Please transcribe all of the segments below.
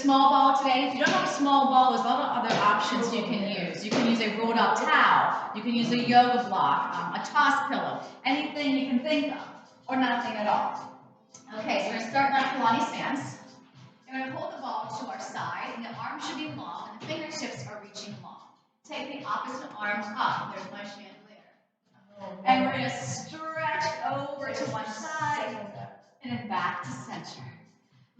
small ball today. If you don't have a small ball, there's a lot of other options you can use. You can use a rolled up towel. You can use a yoga block, a toss pillow, anything you can think of, or nothing at all. Okay, so we're going to start that Pilates stance. We're going to hold the ball to our side, and the arms should be long, and the fingertips are reaching long. Take the opposite arm up. There's my chandelier. And we're going to stretch over to one side, and then back to center.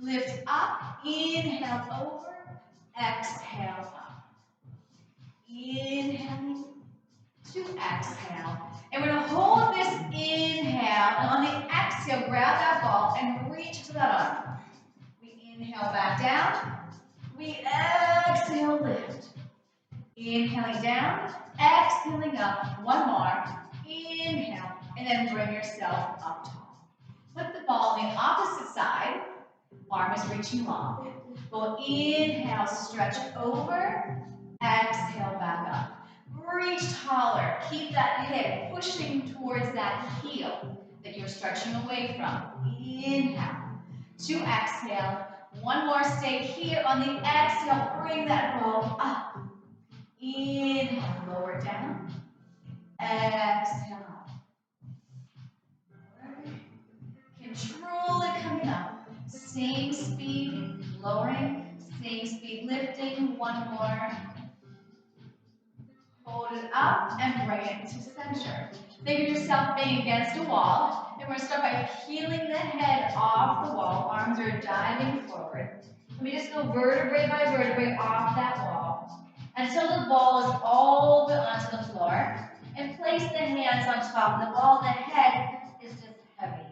Lift up, inhale over, exhale up. Inhaling to exhale. And we're going to hold this inhale, and on the exhale, grab that ball and reach to that arm. We inhale back down. We exhale, lift. Inhaling down, exhaling up. One more. Inhale, and then bring yourself up tall. Put the ball on the opposite side. Arm is reaching long. We'll inhale, stretch over. Exhale, back up. Reach taller. Keep that hip pushing towards that heel that you're stretching away from. Inhale to exhale. One more, stay here on the exhale. Bring that ball up. Inhale, lower down. Exhale up. Control it coming up. Same speed, lowering. Same speed, lifting. One more. Hold it up and bring it to center. Think of yourself being against a wall. And we're going to start by peeling the head off the wall. Arms are diving forward. Let me just go vertebrae by vertebrae off that wall until the ball is all the way onto the floor. And place the hands on top of the ball. The head is just heavy.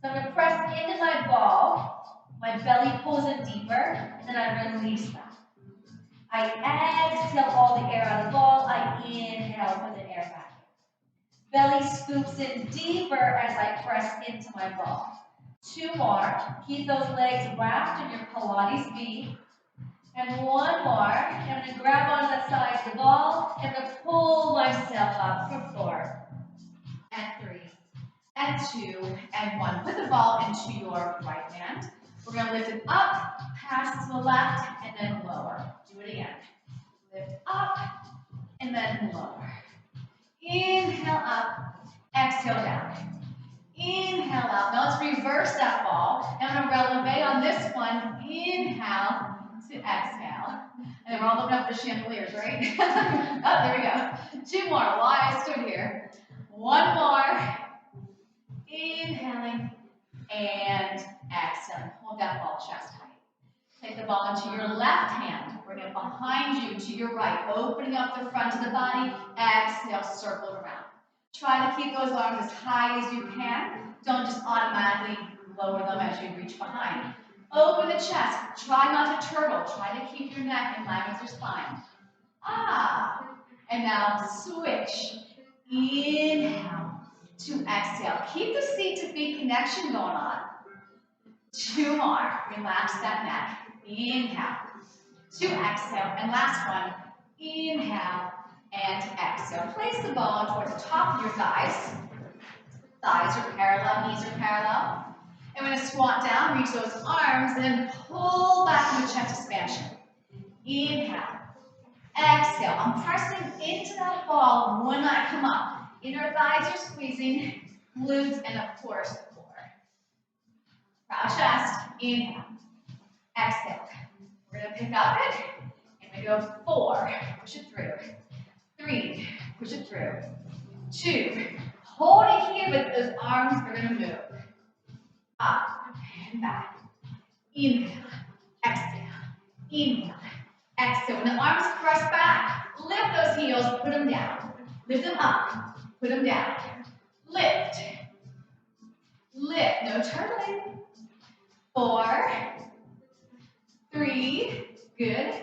So I'm going to press into my ball. My belly pulls in deeper, and then I release that. I exhale all the air out of the ball. I inhale, put the air back in. Belly scoops in deeper as I press into my ball. Two more. Keep those legs wrapped in your Pilates V. And one more. I'm going to grab onto the sides of the ball. I'm going to pull myself up for 4 and 3 and 2 and 1. Put the ball into your right hand. We're going to lift it up, pass to the left, and then lower. Do it again. Lift up, and then lower. Inhale up, exhale down. Inhale up. Now let's reverse that ball. And I'm going to releve on this one. Inhale to exhale. And then we're all looking up the chandeliers, right? Oh, there we go. 2 more while I stood here. 1 more. Inhaling and exhaling. Hold that ball chest height. Take the ball into your left hand. Bring it behind you to your right. Opening up the front of the body. Exhale, circle it around. Try to keep those arms as high as you can. Don't just automatically lower them as you reach behind. Open the chest. Try not to turtle. Try to keep your neck in line with your spine. And now switch. Inhale to exhale. Keep the seat to feet connection going on. 2 more. Relax that neck. Inhale to exhale. And last one. Inhale and exhale. Place the ball towards the top of your thighs. Thighs are parallel, knees are parallel. And we're going to squat down, reach those arms, and then pull back into chest expansion. Inhale. Exhale. I'm pressing into that ball when I come up. Inner thighs are squeezing, glutes, and of course, the core. Proud chest. Inhale. Exhale. We're going to pick up it, and we go 4. Push it through. 3. Push it through. 2. Hold it here, but those arms are going to move. Up and back. Inhale. Exhale. Inhale. Exhale. When the arms press back, lift those heels, put them down. Lift them up. Put them down. Lift. Lift. No turtling. 4. 3. Good.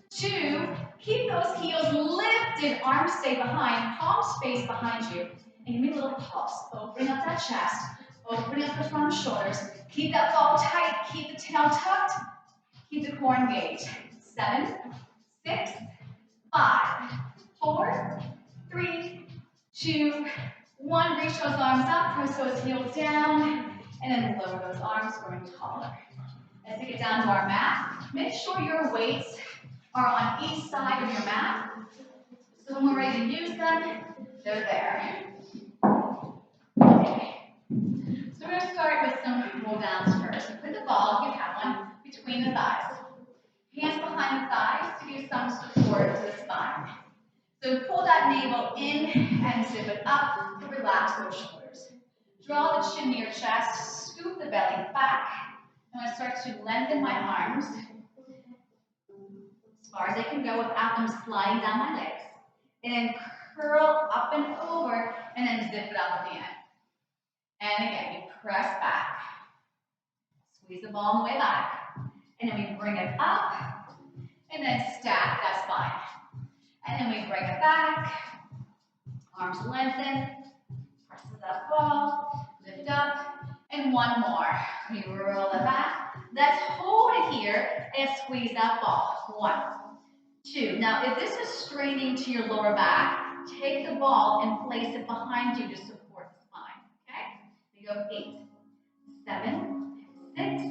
2. Keep those heels lifted. Arms stay behind. Palms face behind you. And give me a little pulse. Opening up that chest. Opening up the front shoulders. Keep that ball tight. Keep the tail tucked. Keep the core engaged. 7, 6, 5, 4, 3, 2, 1. Reach those arms up. Press those heels down. And then lower those arms, growing taller. Let's take it down to our mat. make sure your weights are on each side of your mat. So when we're ready to use them, they're there. Okay. So we're going to start with some roll downs first. So put the ball, if you have one, between the thighs. Hands behind the thighs to give some support to the spine. So pull that navel in and zip it up and relax those shoulders. Draw the chin to your chest, scoop the belly back. I'm going to start to lengthen my arms as far as they can go without them sliding down my legs. And then curl up and over and then zip it up at the end. And again, you press back. Squeeze the ball on the way back. And then we bring it up and then stack that spine. And then we bring it back. Arms lengthen. Press that ball. Lift up. And one more. We roll it back. Let's hold it here and squeeze that ball. 1, 2. Now, if this is straining to your lower back, take the ball and place it behind you to support the spine. Okay? We go 8, 7, 6,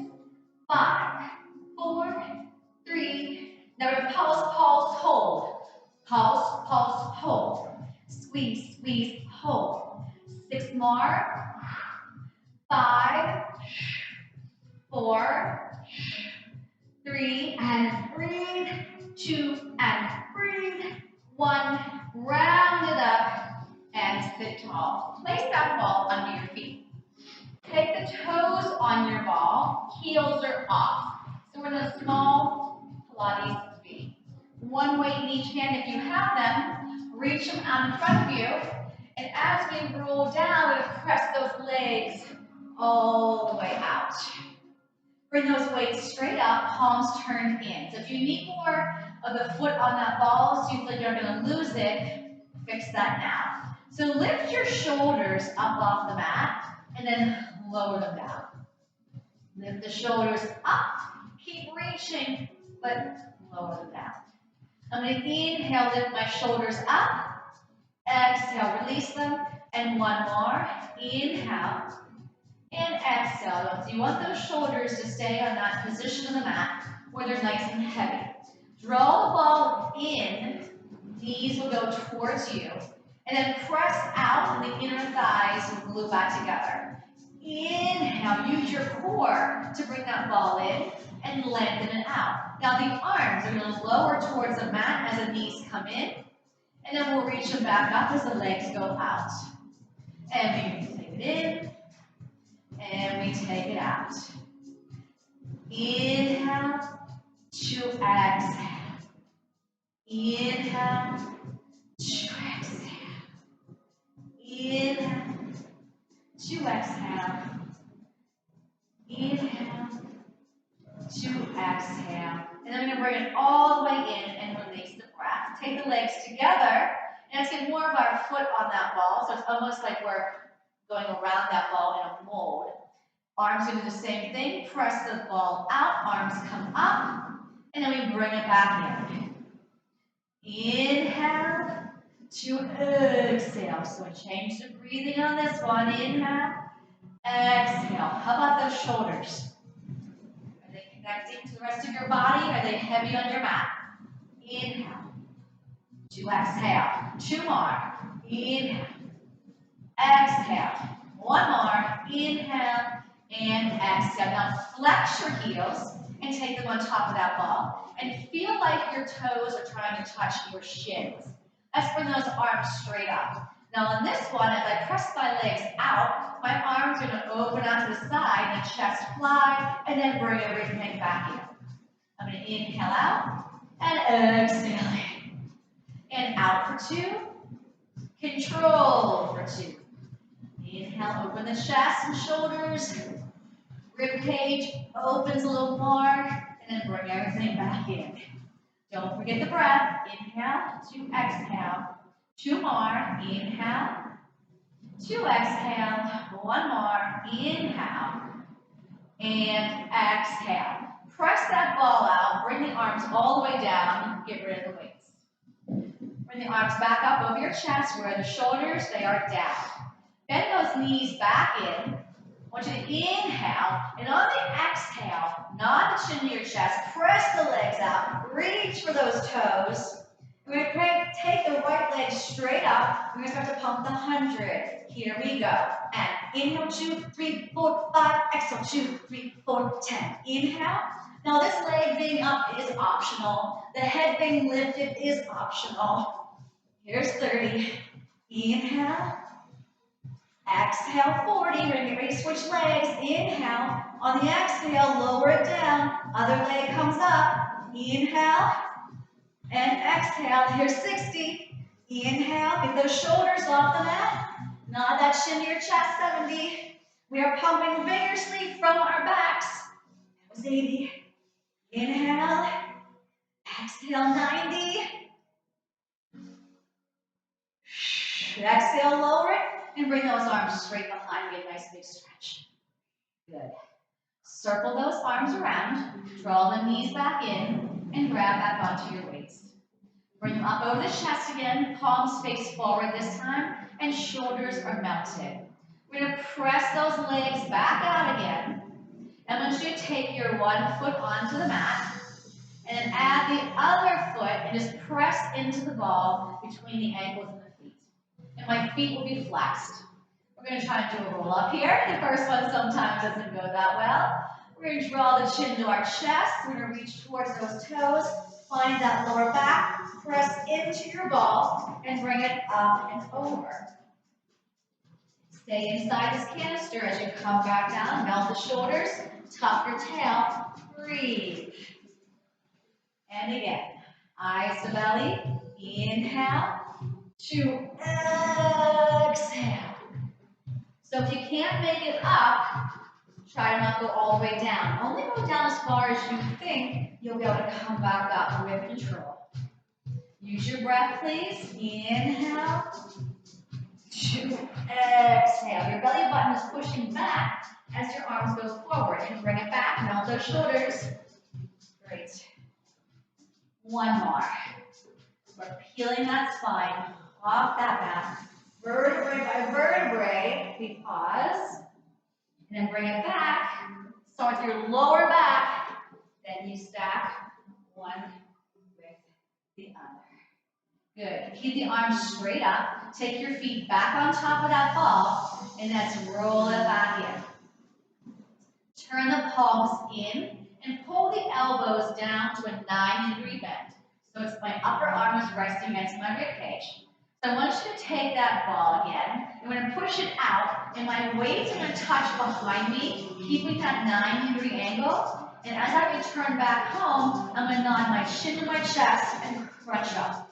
5, 4, 3. Now we're pulse, pulse, hold. Pulse, pulse, hold. Squeeze, squeeze, hold. 6 more. 5, 4, 3, and breathe. 2, and breathe. 1, round it up, and sit tall. Place that ball under your feet. Take the toes on your ball, heels are off. So we're in a small Pilates V. One weight in each hand if you have them. Reach them out in front of you. And as we roll down, we're going to press those legs all the way out. Bring those weights straight up, palms turned in. So if you need more of the foot on that ball, so you feel like you're going to lose it, fix that now. So lift your shoulders up off the mat and then lower them down. Lift the shoulders up, keep reaching, but lower them down. I'm going to inhale, lift my shoulders up, exhale, release them, and one more. Inhale. And exhale. So you want those shoulders to stay on that position of the mat where they're nice and heavy. Draw the ball in, knees will go towards you, and then press out and the inner thighs will glue back together. Inhale, use your core to bring that ball in and lengthen it out. Now the arms are going to lower towards the mat as the knees come in, and then we'll reach them back up as the legs go out. And we take it in. And we take it out. Inhale to exhale. Inhale to exhale. Inhale to exhale. Inhale to exhale. And then we're going to bring it all the way in and release the breath. Take the legs together. And let's get more of our foot on that ball. So it's almost like we're going around that ball in a mold. Arms do the same thing. Press the ball out. Arms come up. And then we bring it back in. Inhale to exhale. So change the breathing on this one. Inhale. Exhale. How about those shoulders? Are they connecting to the rest of your body? Are they heavy on your mat? Inhale. To exhale. 2 more. Inhale. Exhale. 1 more. Inhale. And exhale. Now flex your heels and take them on top of that ball. And feel like your toes are trying to touch your shins. Let's bring those arms straight up. Now on this one, as I press my legs out, my arms are going to open out to the side, the chest fly, and then bring everything back in. I'm going to inhale out and exhale in. And out for 2. Control for 2. Inhale, open the chest and shoulders. Rib cage opens a little more, and then bring everything back in. Don't forget the breath. Inhale to exhale. 2 more. Inhale to exhale. 1 more. Inhale and exhale. Press that ball out. Bring the arms all the way down. Get rid of the weights. Bring the arms back up over your chest where the shoulders, they are down. Bend those knees back in. I want you to inhale, and on the exhale, nod the chin to your chest, press the legs out, reach for those toes. We're going to take the right leg straight up. We're going to start to pump the 100. Here we go. And inhale, 2, 3, 4, 5. Exhale, 2, 3, 4, 10. Inhale. Now this leg being up is optional. The head being lifted is optional. Here's 30. Inhale. Exhale, 40. We're going to get ready to switch legs. Inhale. On the exhale, lower it down. Other leg comes up. Inhale. And exhale. Here's 60. Inhale. Get those shoulders off the mat. Nod that chin to your chest. 70. We are pumping vigorously from our backs. That was 80. Inhale. Exhale, 90. Exhale, lower it. And bring those arms straight behind. Get a nice big stretch. Good. Circle those arms around. Draw the knees back in. And grab back onto your waist. Bring them up over the chest again. Palms face forward this time. And shoulders are mounted. We're going to press those legs back out again. And I want you to take your one foot onto the mat. And then add the other foot and just press into the ball between the ankles and the feet. And my feet will be flexed. We're going to try and do a roll up here. The first one sometimes doesn't go that well. We're going to draw the chin to our chest. We're going to reach towards those toes. Find that lower back. Press into your ball and bring it up and over. Stay inside this canister as you come back down. Melt the shoulders. Tuck your tail. Breathe. And again. Eyes to belly. Inhale. To exhale. So if you can't make it up, try to not go all the way down. Only go down as far as you think you'll be able to come back up with control. Use your breath, please. Inhale. To exhale. Your belly button is pushing back as your arms go forward. And bring it back. Melt those shoulders. Great. One more. We're peeling that spine off that mat. Vertebrae by vertebrae. We pause. And then bring it back. Start with your lower back. Then you stack one with the other. Good. Keep the arms straight up. Take your feet back on top of that ball. And let's roll it back in. Turn the palms in and pull the elbows down to a 90-degree bend. So it's my upper arm is resting against my rib cage. So I want you to take that ball again. I'm going to push it out, and my weight's going to touch behind me, keeping that 90-degree angle. And as I return back home, I'm going to nod my chin to my chest and crunch up.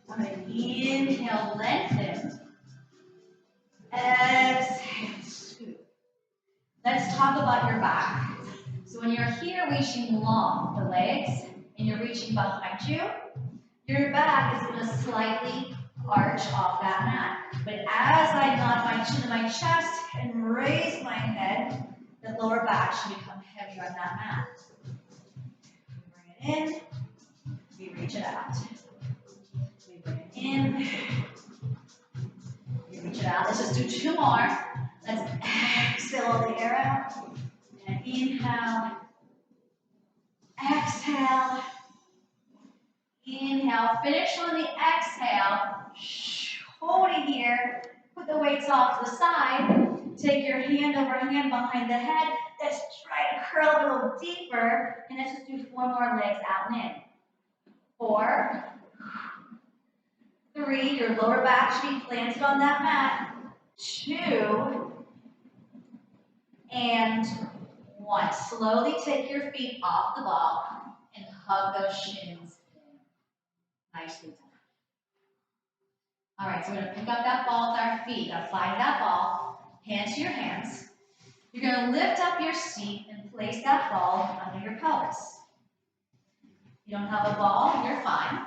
I'm going to inhale, lengthen. Exhale, scoop. Let's talk about your back. So when you're here reaching long, the legs, and you're reaching behind you, your back is going to slightly arch off that mat. But as I nod my chin to my chest and raise my head, the lower back should become heavier on that mat. We bring it in, we reach it out. We bring it in, we reach it out. Let's just do two more. Let's exhale the air out. And inhale, exhale, inhale. Finish on the exhale. Hold it here. Put the weights off to the side. Take your hand over hand behind the head. Let's try to curl a little deeper. And let's just do 4 more legs out and in. 4, 3. Your lower back should be planted on that mat. 2, and 1. Slowly take your feet off the ball and hug those shins in. Nicely done. All right, so we're going to pick up that ball with our feet. Now find that ball, hands to your hands. You're going to lift up your seat and place that ball under your pelvis. If you don't have a ball, you're fine.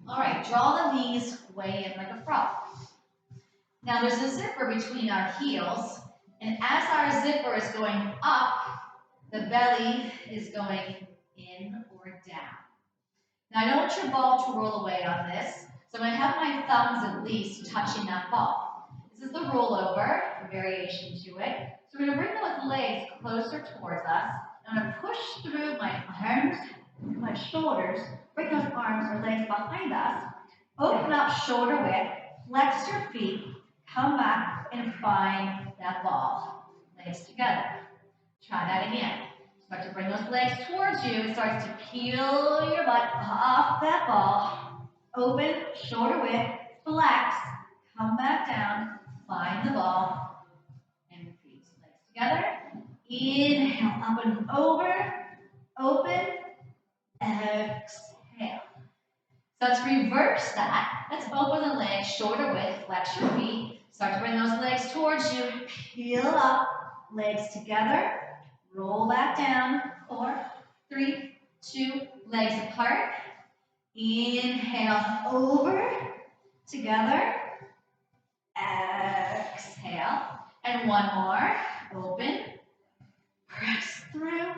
All right, draw the knees way in like a frog. Now there's a zipper between our heels, and as our zipper is going up, the belly is going in or down. Now I don't want your ball to roll away on this, so I'm going to have my thumbs at least touching that ball. This is the rollover. different variation to it. So we're going to bring those legs closer towards us. I'm going to push through my arms, my shoulders, bring those arms or legs behind us, open up shoulder width, flex your feet, come back and find that ball. Legs together. Try that again. Start to bring those legs towards you. It starts to peel your butt off that ball. Open, shoulder width, flex, come back down, find the ball, and repeat. Legs together. Inhale, up and over, open, exhale. So let's reverse that. Let's open the legs, shoulder width, flex your feet. Start to bring those legs towards you. Peel up, legs together. Roll back down. 4, 3, 2, legs apart. Inhale, over, together. Exhale. And one more. Open. Press through.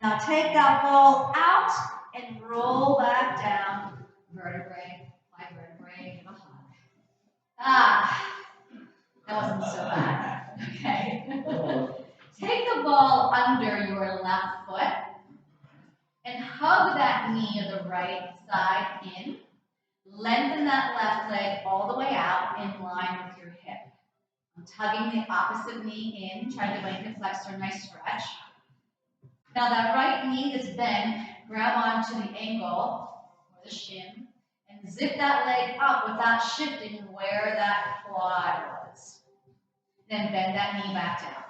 Now take that ball out and roll back down. Vertebrae by vertebrae. Give a hug. Ah, that wasn't so bad. Okay. Take the ball under your left foot and hug that knee of the right side in. Lengthen that left leg all the way out in line with your hip. I'm tugging the opposite knee in, trying to make the flexor nice stretch. Now that right knee that's bent, grab onto the ankle or the shin and zip that leg up without shifting where that quad was. Then bend that knee back down.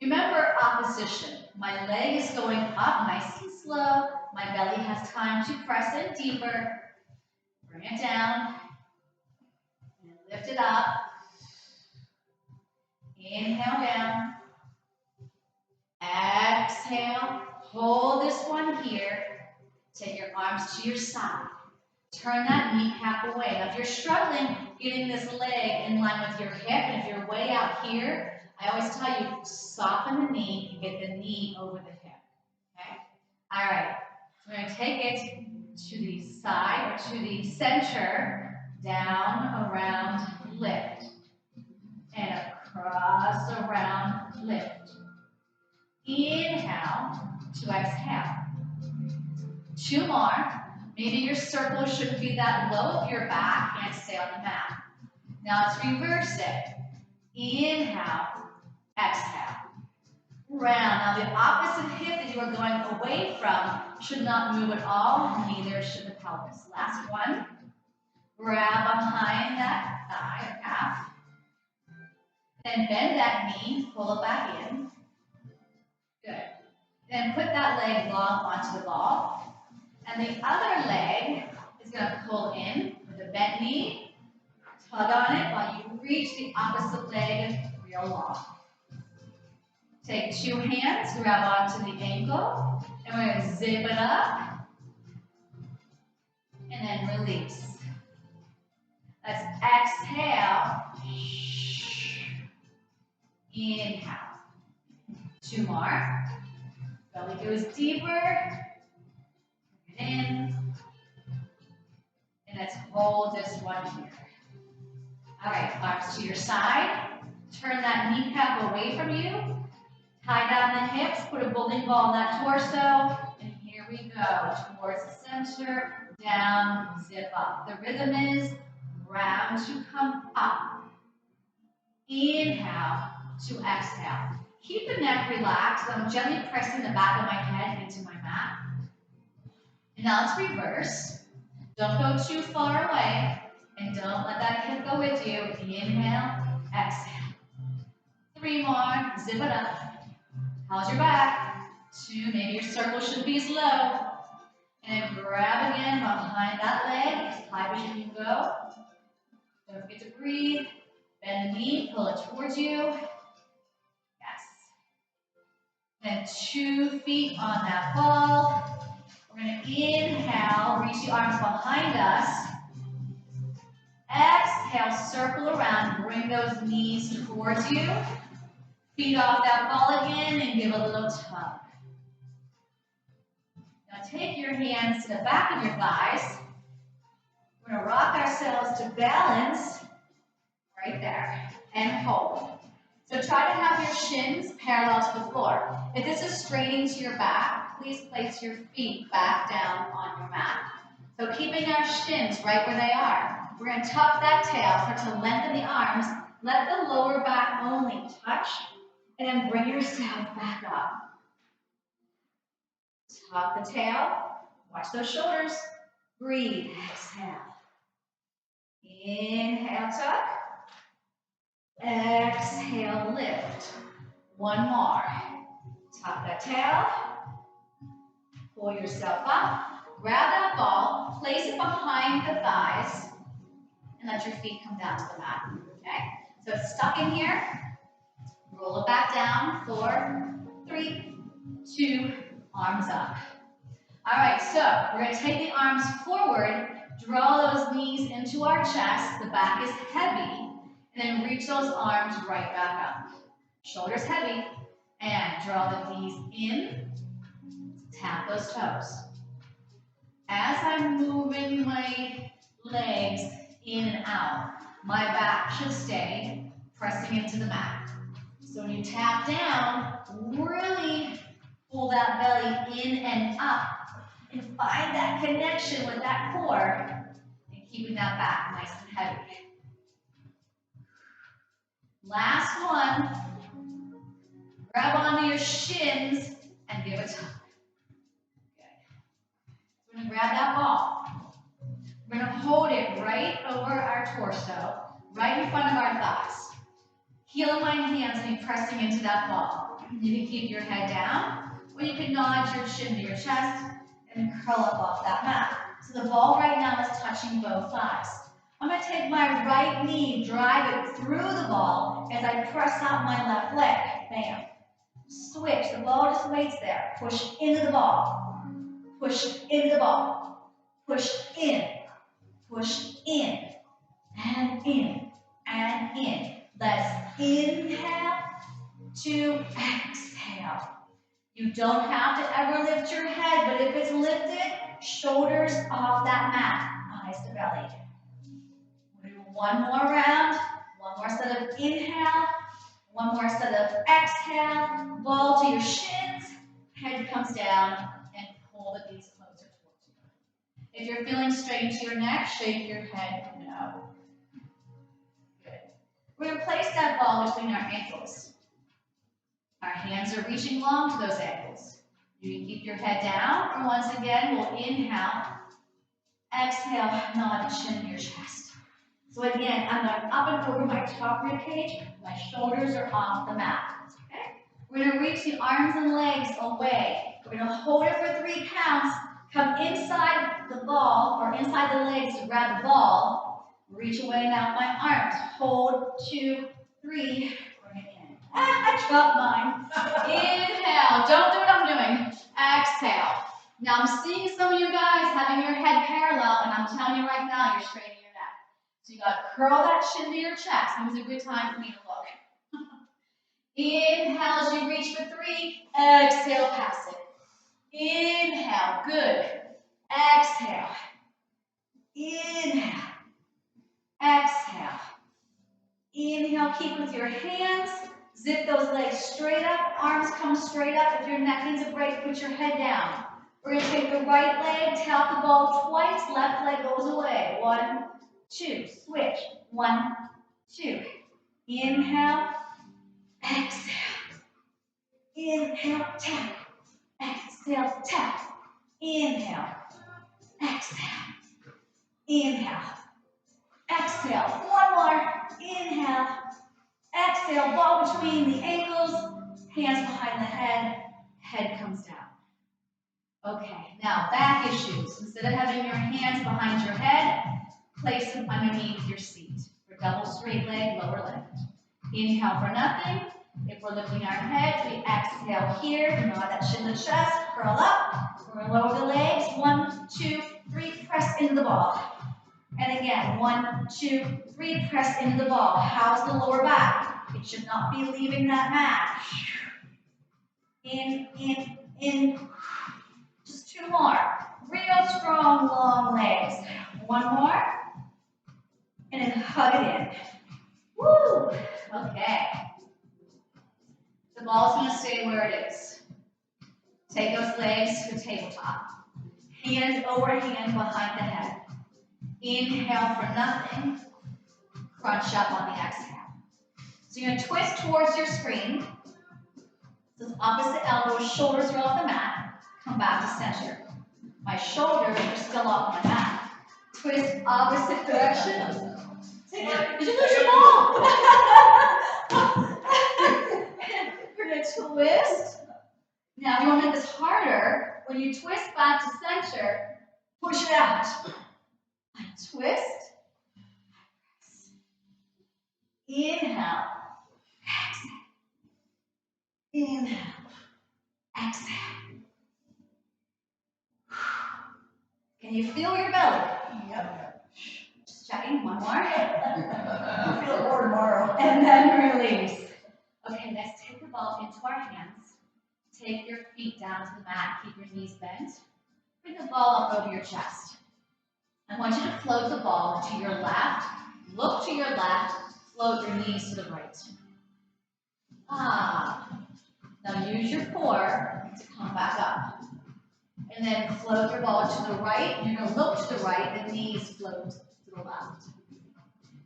Remember opposition. My leg is going up nice and slow. My belly has time to press in deeper. Bring it down. And lift it up. Inhale down. Exhale. Hold this one here. Take your arms to your side. Turn that kneecap away. Now if you're struggling getting this leg in line with your hip, and if you're way out here, I always tell you, soften the knee and get the knee over the hip. Okay? All right. So we're going to take it to the side or to the center, down, around, lift. And across, around, lift. Inhale to exhale. 2 more. Maybe your circle shouldn't be that low if your back can't stay on the mat. Now let's reverse it. Inhale, exhale. Round. Now the opposite hip that you are going away from should not move at all, neither should the pelvis. Last one. Grab behind that thigh or calf. Then bend that knee, pull it back in. Good. Then put that leg long onto the ball. And the other leg is going to pull in with a bent knee. Tug on it while you reach the opposite leg real long. Take 2 hands, grab onto the ankle, and we're going to zip it up. And then release. Let's exhale. Inhale. 2 more. Belly goes deeper. In, and let's hold this one here. All right, arms to your side. Turn that kneecap away from you. Tie down the hips, put a bowling ball on that torso, and here we go. Towards the center, down, zip up. The rhythm is round to come up. Inhale to exhale. Keep the neck relaxed. I'm gently pressing the back of my head into my mat. And now let's reverse. Don't go too far away. And don't let that hip go with you. Inhale, exhale. 3 more. Zip it up. Hold your back. 2. Maybe your circle should be as low. And then grab again behind that leg. As high as you can go. Don't forget to breathe. Bend the knee. Pull it towards you. Yes. Then 2 feet on that ball. We're going to inhale, reach the arms behind us. Exhale, circle around, bring those knees towards you. Feet off that ball again and give a little tug. Now take your hands to the back of your thighs. We're going to rock ourselves to balance right there and hold. So try to have your shins parallel to the floor. If this is straining to your back, please place your feet back down on your mat. So keeping our shins right where they are. We're going to tuck that tail, start to lengthen the arms. Let the lower back only touch, and then bring yourself back up. Tuck the tail. Watch those shoulders. Breathe. Exhale. Inhale, tuck. Exhale, lift. One more. Tuck that tail. Pull yourself up. Grab that ball. Place it behind the thighs. And let your feet come down to the mat. Okay? So it's stuck in here. Roll it back down. 4, 3, 2, arms up. All right, so we're going to take the arms forward, draw those knees into our chest. The back is heavy. And then reach those arms right back up. Shoulders heavy. And draw the knees in. Tap those toes. As I'm moving my legs in and out, my back should stay pressing into the mat. So when you tap down, really pull that belly in and up and find that connection with that core and keeping that back nice and heavy. Last one. Grab onto your shins and give a tuck. We're going to grab that ball. We're going to hold it right over our torso, right in front of our thighs. Heel of my hands and be pressing into that ball. You can keep your head down, or you can nod your chin to your chest and curl up off that mat. So the ball right now is touching both thighs. I'm going to take my right knee, drive it through the ball as I press out my left leg. Bam. Switch. The ball just waits there. Push into the ball. Push into the ball. Push in. Push in. And in. And in. Let's inhale to exhale. You don't have to ever lift your head, but if it's lifted, shoulders off that mat. Eyes to belly. We'll do one more round. One more set of inhale. One more set of exhale. Ball to your shins. Head comes down and pull the knees closer towards you. If you're feeling straight into your neck, shake your head no. Good. We're going to place that ball between our ankles. Our hands are reaching long to those ankles. You can keep your head down, or once again, we'll inhale. Exhale, nod the chin to your chest. So again, I'm going up and over my top rib cage. My shoulders are off the mat. Okay? We're going to reach the arms and legs away. We're going to hold it for 3 counts. Come inside the ball, or inside the legs to grab the ball. Reach away now with my arms. Hold, 2, 3. Bring it in. I dropped mine. Inhale. Don't do what I'm doing. Exhale. Now I'm seeing some of you guys having your head parallel, and I'm telling you right now, you're straightening your neck. So you got to curl that chin to your chest. It's a good time for me to look. Inhale as you reach for 3. Exhale, pass it. Inhale. Good. Exhale. Inhale. Exhale. Inhale. Keep with your hands. Zip those legs straight up. Arms come straight up. If your neck needs a break, put your head down. We're going to take the right leg, tap the ball twice. Left leg goes away. 1, 2. Switch. 1, 2. Inhale. Exhale. Inhale. Tap. Exhale. Tap. Inhale. Exhale. Inhale. Exhale. One more. Inhale. Exhale. Ball between the ankles. Hands behind the head. Head comes down. Okay. Now back issues. Instead of having your hands behind your head, place them underneath your seat. For double straight leg, lower leg. Inhale for nothing. If we're lifting our heads, we exhale here. Nod that chin to the chest. Curl up. We're going to lower the legs. 1, 2, 3. Press into the ball. And again, 1, 2, 3. Press into the ball. How's the lower back? It should not be leaving that mat. In, in, in. Just 2 more. Real strong, long legs. 1 more. And then hug it in. Woo! Okay. The ball's going to stay where it is. Take those legs to the tabletop. Hand over hand behind the head. Inhale for nothing. Crunch up on the exhale. So you're going to twist towards your screen. So opposite elbows, shoulders are off the mat. Come back to center. My shoulders are still off the mat. Twist opposite direction. Did you lose your ball? We're going to twist. Now, if you want to make this harder, when you twist back to center, push it out. Twist. Inhale. Exhale. Inhale. Exhale. Can you feel your belly? Yep. Just checking. One more. I'll feel more tomorrow. And then release. Okay, let's take the ball into our hands. Take your feet down to the mat. Keep your knees bent. Bring the ball up over your chest. I want you to float the ball to your left. Look to your left. Float your knees to the right. Now use your core to come back up. And then float your ball to the right. You're going to look to the right. The knees float to the left.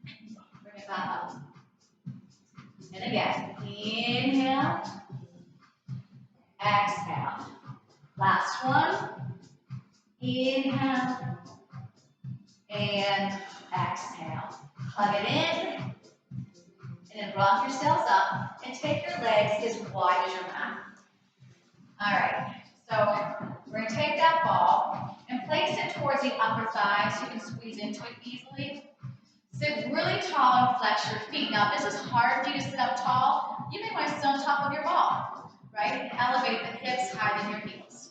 Bring it back up. And again. Inhale. Exhale. Last one. Inhale. And exhale. Hug it in. And then rock yourselves up. And take your legs as wide as your mat. All right. So we're going to take that ball and place it towards the upper thigh so you can squeeze into it easily. Sit really tall and flex your feet. Now, if this is hard for you to sit up tall, you may want to sit on top of your ball, right? And elevate the hips higher than your heels.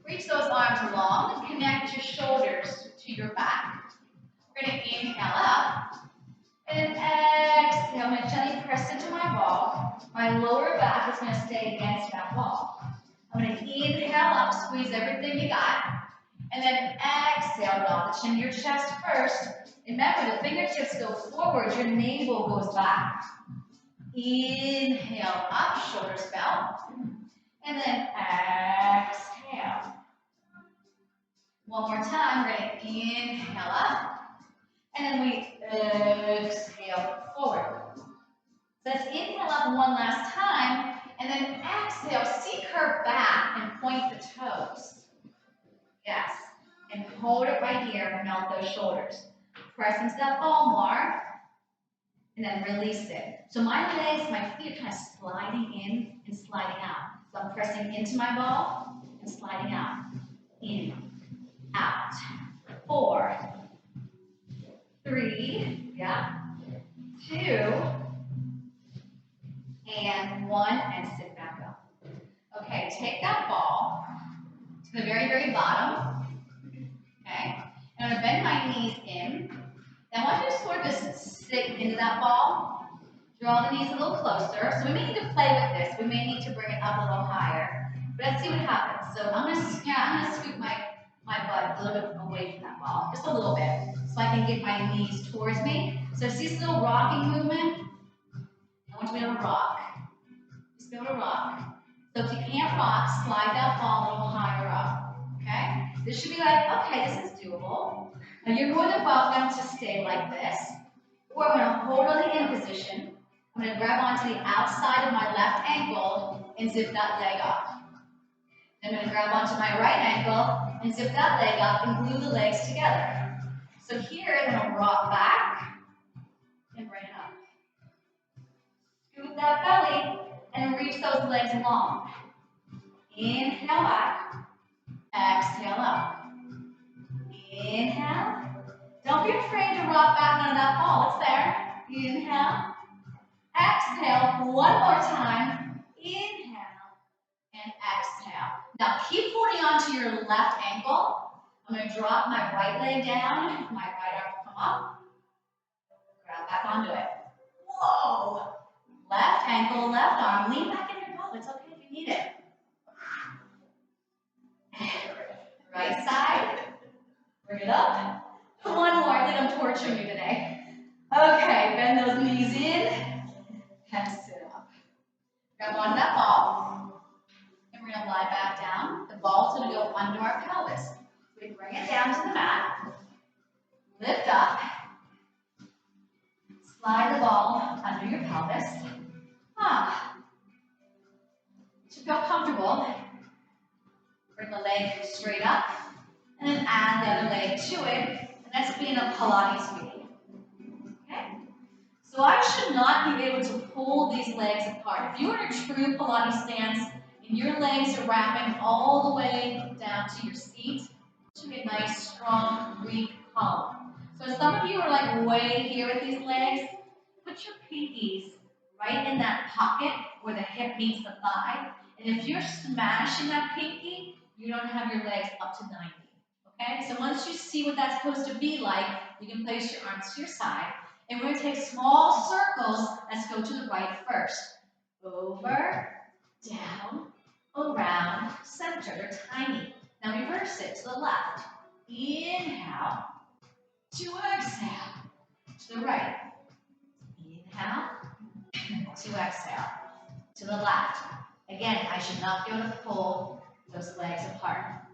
Reach those arms long. Connect your shoulders to your back. We're going to inhale up. And then exhale. I'm going to gently press into my ball. My lower back is going to stay against that ball. I'm going to inhale up, squeeze everything you got. And then exhale, draw the chin to your chest first. Remember, the fingertips go forward, your navel goes back. Inhale up, shoulders belt. And then exhale. One more time, we're going to inhale up. And then we exhale forward. So let's inhale up one last time. And then exhale, C-curve back and point the toes. Yes. And hold it right here, melt those shoulders. Press into that ball more. And then release it. So my legs, my feet are kind of sliding in and sliding out. So I'm pressing into my ball and sliding out. In, out. 4, 3, yeah. 2, and 1, and sit back up. Okay, take that ball to the very, very bottom. Okay, and I'm going to bend my knees in. Then I want you to sort of just sit into that ball. Draw the knees a little closer. So we may need to play with this. We may need to bring it up a little higher. But let's see what happens. So I'm going to scoot my butt a little bit away from that ball, just a little bit, so I can get my knees towards me. So see this little rocking movement? I want you to be able to rock. Just be able to rock. So if you can't rock, slide that ball a little higher up. Okay? This should be like, okay, this is doable. Now you're more than welcome to stay like this. Or I'm going to hold on the in position. I'm going to grab onto the outside of my left ankle and zip that leg up. Then I'm going to grab onto my right ankle and zip that leg up and glue the legs together. So here I'm going to rock back and bring it up. Scoot that belly and reach those legs long. Inhale back. Exhale up. Inhale. Don't be afraid to rock back onto that ball. It's there. Inhale. Exhale. One more time. Inhale. And exhale. Now keep holding on to your left ankle. I'm going to drop my right leg down. My right arm will come up. Grab back onto it. Whoa. Left ankle, left arm. Lean back in your boat. It's okay if you need it. Right side. Bring it up. One more. I think I'm torturing you today. Okay, bend those knees in and sit up. Grab onto that ball. ball, and we're gonna lie back down. The ball's gonna go under our pelvis. We bring it down to the mat, lift up, slide the ball under your pelvis. To feel comfortable, bring the leg straight up, and then add the other leg to it, and that's being a Pilates wheel. Okay? So I should not be able to pull these legs apart. If you are in a true Pilates stance, and your legs are wrapping all the way down to your seat, it should be a nice, strong Greek column. So some of you are like way here with these legs. Put your pinkies right in that pocket where the hip meets the thigh. And if you're smashing that pinky, you don't have your legs up to 90. Okay? So once you see what that's supposed to be like, you can place your arms to your side. And we're going to take small circles. Let's go to the right first. Over, down, around, center. They're tiny. Now reverse it to the left. Inhale, to exhale, to the right. Inhale, to exhale, to the left. Again, I should not be able to pull those legs apart.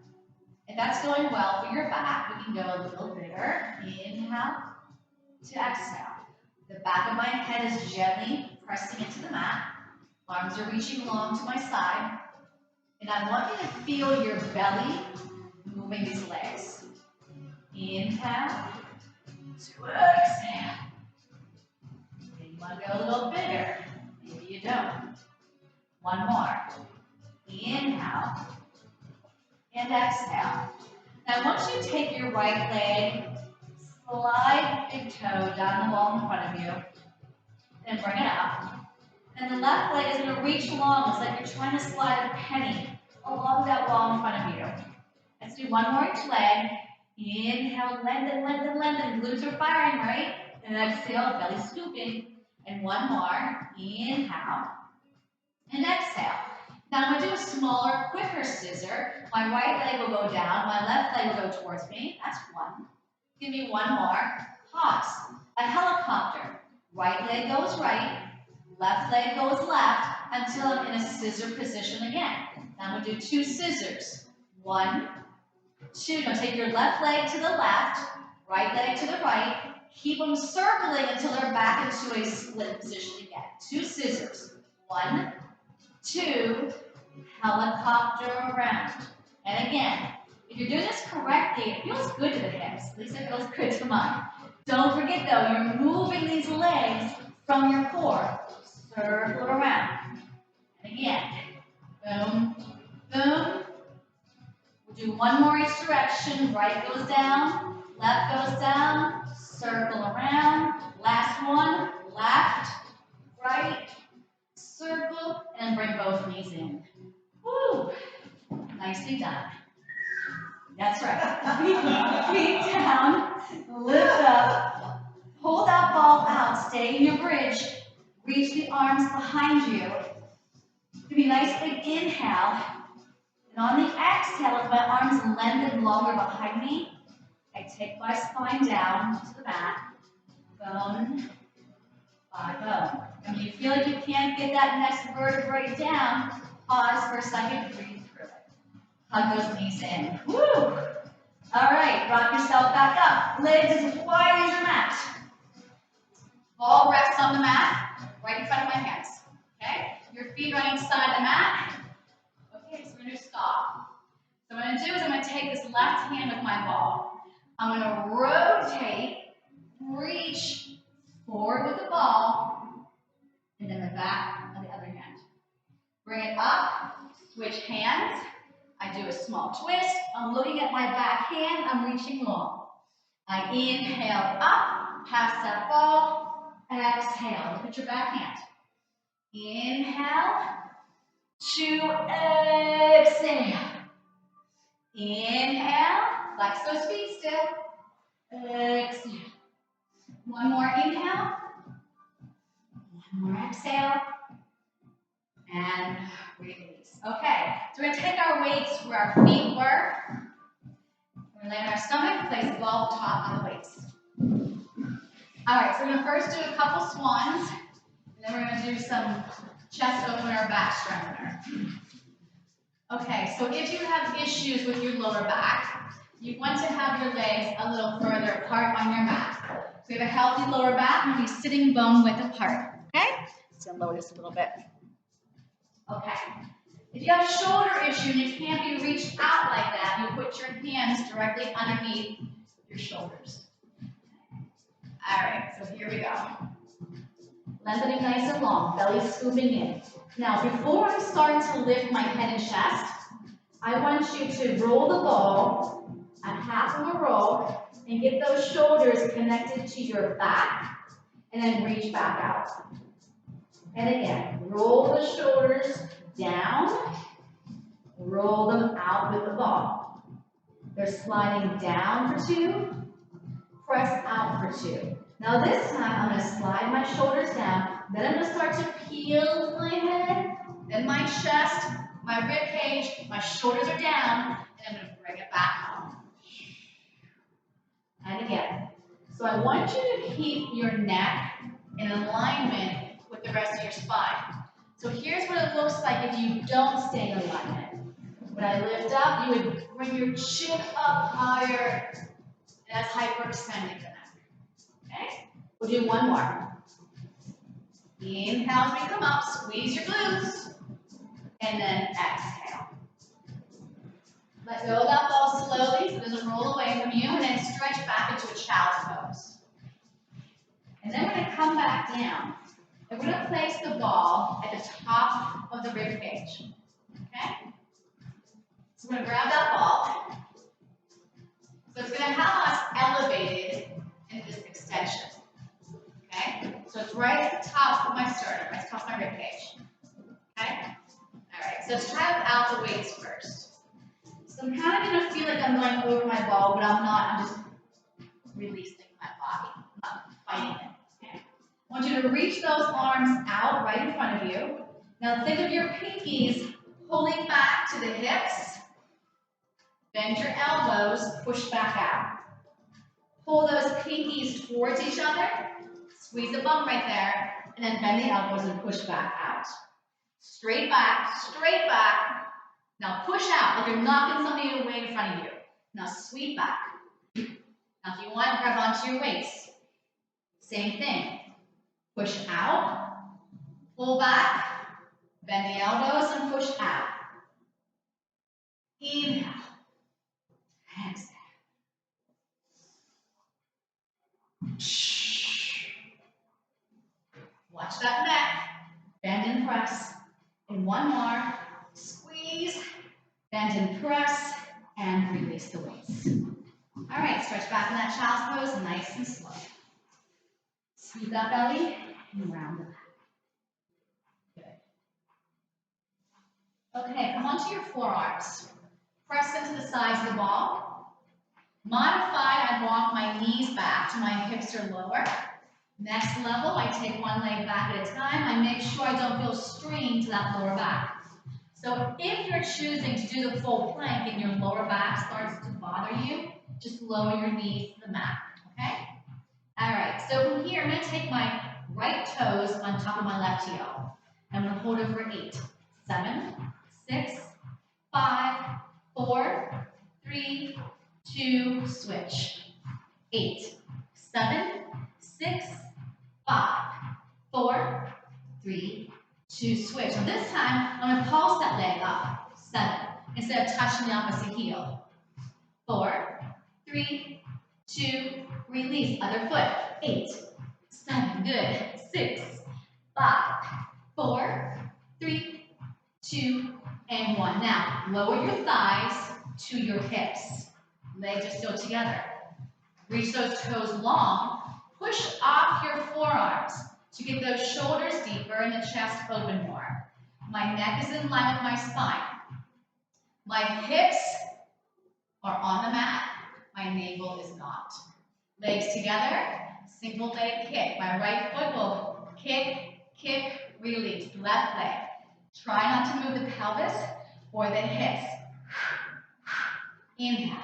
If that's going well for your back, we can go a little bigger. Inhale to exhale. The back of my head is gently pressing into the mat. Arms are reaching long to my side. And I want you to feel your belly moving these legs. Inhale to exhale. Maybe you want to go a little bigger. Maybe you don't. One more. Inhale and exhale. Now I want you to take your right leg, slide big toe down the wall in front of you, and bring it up. And the left leg is going to reach long. It's like you're trying to slide a penny along that wall in front of you. Let's do one more each leg. Inhale, lengthen, lengthen, lengthen. Glutes are firing, right? And exhale, belly scooping. And one more. Inhale and exhale. Now I'm going to do a smaller, quicker scissor. My right leg will go down. My left leg will go towards me. That's one. Give me one more. Pause. A helicopter. Right leg goes right. Left leg goes left until I'm in a scissor position again. Now I'm going to do two scissors. One, two. Now take your left leg to the left, right leg to the right. Keep them circling until they're back into a split position again. Two scissors. One, two, helicopter around. And again, if you're doing this correctly, it feels good to the hips. At least it feels good to mine. Don't forget though, you're moving these legs from your core. Circle around. And again, boom, boom. We'll do one more each direction. Right goes down, left goes down, circle around. Last one, left, right, circle, and bring both knees in. Woo! Nicely done. That's right. Feet down, lift up, pull that ball out, stay in your bridge, reach the arms behind you. Give me a nice big inhale. And on the exhale, with my arms lengthened longer behind me, I take my spine down to the mat, bone by bone. And when you feel like you can't get that next vertebrae down, pause for a second, breathe through it. Hug those knees in. Woo! All right, rock yourself back up. Legs as wide as your mat. Ball rests on the mat, right in front of my hands. Okay? Your feet are on each side of the mat. Okay, so we're going to stop. So what I'm going to do is I'm going to take this left hand with my ball. I'm going to rotate, reach forward with the ball, and then the back of the other hand. Bring it up, switch hands. I do a small twist. I'm looking at my back hand. I'm reaching long. I inhale up, pass that ball, exhale. Look at your back hand. Inhale, to exhale. Inhale, flex those feet still. Exhale. One more inhale. One more exhale. And release. Okay, so we're going to take our weights where our feet were. We're going to lay on our stomach, place the ball top on the weights. All right, so we're going to first do a couple swans, and then we're going to do some chest opener, back strengthener. Okay, so if you have issues with your lower back, you want to have your legs a little further apart on your mat. So we have a healthy lower back, and be sitting bone width apart. Okay? So lower this a little bit. Okay. If you have a shoulder issue and you can't be reached out like that, you put your hands directly underneath your shoulders. All right, so here we go. Lengthening nice and long, belly scooping in. Now, before I start to lift my head and chest, I want you to roll the ball at half of a roll and get those shoulders connected to your back and then reach back out. And again, roll the shoulders down, roll them out with the ball. They're sliding down for 2, press out for 2. Now this time, I'm going to slide my shoulders down, then I'm going to start to peel my head, then my chest, my rib cage, my shoulders are down, and I'm going to bring it back home. And again. So I want you to keep your neck in alignment with the rest of your spine. So here's what it looks like if you don't stay in alignment. When I lift up, you would bring your chin up higher, and that's hyperextending the neck. Okay? We'll do one more. Inhale as we come up, squeeze your glutes, and then exhale. Let go of that ball slowly so it doesn't roll away from you, and then stretch back into a child's pose. And then we're going to come back down. And we're going to place the ball at the top of the rib cage. Okay? So we're going to grab that ball. So it's going to have us elevated in this extension. Okay? So it's right at the top of my sternum, right at the top of my rib cage. Okay? All right, so let's try without the weights first. So I'm kind of going to feel like I'm going over my ball, but I'm not. I'm just releasing my body. I'm not fighting it. Okay? I want you to reach those arms out right in front of you. Now think of your pinkies pulling back to the hips. Bend your elbows, push back out. Pull those pinkies towards each other. Squeeze the bum right there, and then bend the elbows and push back out. Straight back, straight back. Now push out like you're knocking somebody away in front of you. Now sweep back. Now if you want, grab onto your weights. Same thing. Push out, pull back, bend the elbows and push out. Inhale, exhale. Watch that neck, bend and press. And one more, squeeze, bend and press, and release the weights. All right, stretch back in that child's pose, nice and slow. Sweep that belly and round the back. Good. Okay, come onto your forearms. Press into the sides of the ball. Modified, I walk my knees back to my hips are lower. Next level, I take one leg back at a time. I make sure I don't feel strain to that lower back. So if you're choosing to do the full plank and your lower back starts to bother you, just lower your knees to the mat, okay? All right, so from here, I'm going to take my right toes on top of my left heel. I'm going to hold it for 8, 7, 6, 5, 4, 3, 2, switch. 8, 7, 6, 5, 4, 3, 2, switch. Now this time, I'm going to pulse that leg up. 7, instead of touching the opposite heel. 4, 3, 2, release. Other foot. 8, 7, good. 6, 5, 4, 3, 2, and 1. Now, lower your thighs to your hips. Legs are still together. Reach those toes long. Push off your forearms to get those shoulders deeper and the chest open more. My neck is in line with my spine. My hips are on the mat. My navel is not. Legs together, single leg kick. My right foot will kick, kick, release. Left leg. Try not to move the pelvis or the hips. Inhale.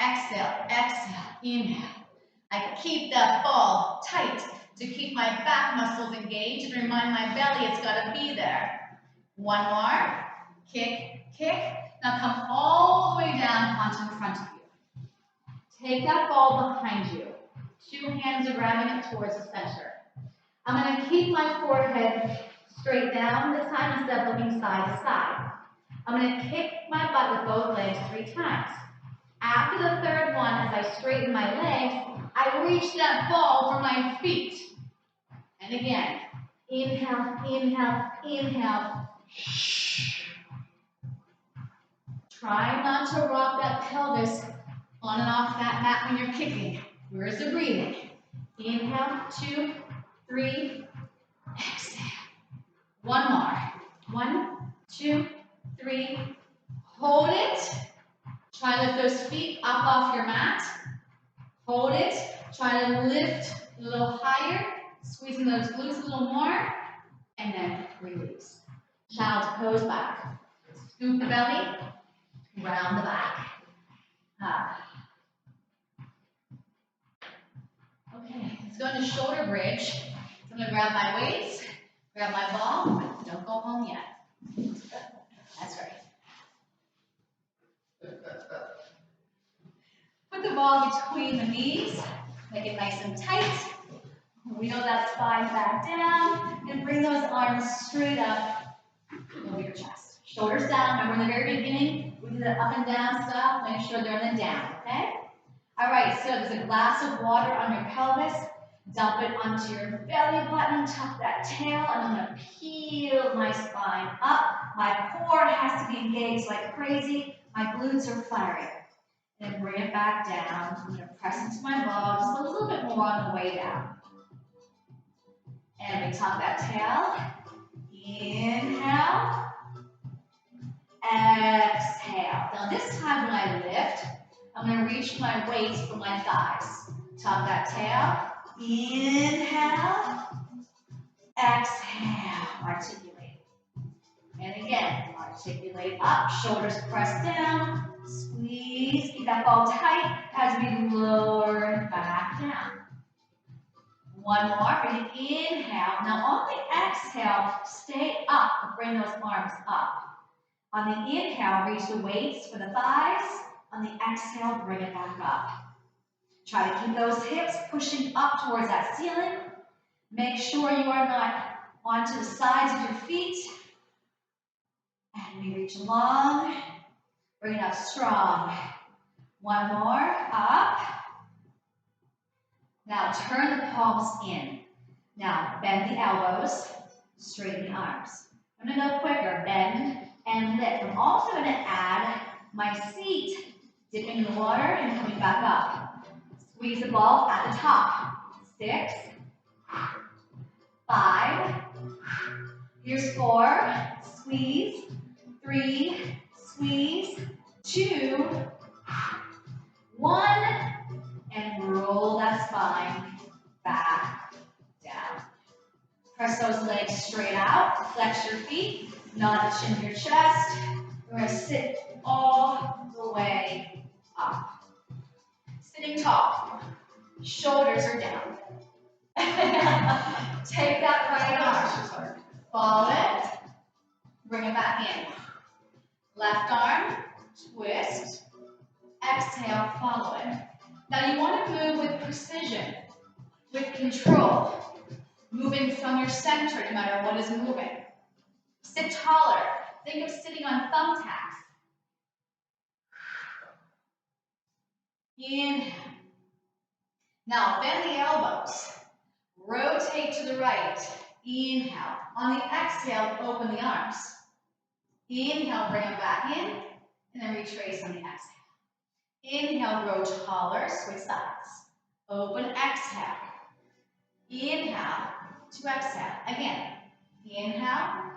Exhale, exhale, inhale. I keep that ball tight to keep my back muscles engaged and remind my belly it's got to be there. One more. Kick, kick. Now come all the way down onto the front of you. Take that ball behind you. Two hands are grabbing it towards the center. I'm going to keep my forehead straight down this time instead of looking side to side. I'm going to kick my butt with both legs 3 times. After the third one, as I straighten my legs, I reach that ball for my feet. And again, inhale, inhale, inhale. Try not to rock that pelvis on and off that mat when you're kicking. Where's the breathing? Inhale, 2, 3, exhale. One more. 1, 2, 3. Hold it. Try to lift those feet up off your mat. Hold it. Try to lift a little higher. Squeezing those glutes a little more. And then release. Child's pose back. Scoop the belly. Round the back. Okay, let's go into shoulder bridge. So I'm going to grab my weights, grab my ball. Don't go home yet. That's right. Put the ball between the knees. Make it nice and tight. Wheel that spine back down. And bring those arms straight up over your chest. Shoulders down. Remember in the very beginning, we did the up and down stuff. Make sure they're in the down, okay? All right, so there's a glass of water on your pelvis. Dump it onto your belly button, tuck that tail, and I'm going to peel my spine up. My core has to be engaged like crazy. My glutes are firing. And then bring it back down. I'm going to press into my ball just a little bit more on the way down. And we tuck that tail. Inhale. Exhale. Now this time when I lift, I'm going to reach my weights for my thighs. Tuck that tail. Inhale. Exhale. Articulate. And again, articulate up. Shoulders press down. Squeeze. Keep that ball tight as we lower back down. One more. Bring it. Inhale. Now on the exhale, stay up. Bring those arms up. On the inhale, reach the weights for the thighs. On the exhale, bring it back up. Try to keep those hips pushing up towards that ceiling. Make sure you are not onto the sides of your feet. And we reach long. Bring it up strong. One more. Up. Now turn the palms in. Now bend the elbows. Straighten the arms. I'm going to go quicker. Bend and lift. I'm also going to add my seat. Dipping in the water and coming back up. Squeeze the ball at the top. 6, 5. Here's 4. Squeeze. 3. Squeeze. 2. 1. And roll that spine back down. Press those legs straight out. Flex your feet. Not chin to your chest. We're going to sit all the way up. Sitting tall. Shoulders are down. Take that right arm. Follow it. Bring it back in. Left arm. Twist. Exhale. Follow it. Now you want to move with precision. With control. Moving from your center no matter what is moving. Sit taller. Think of sitting on thumbtacks. Inhale. Now bend the elbows. Rotate to the right. Inhale. On the exhale, open the arms. Inhale, bring them back in. And then retrace on the exhale. Inhale, grow taller. Switch sides. Open, exhale. Inhale to exhale. Again. Inhale.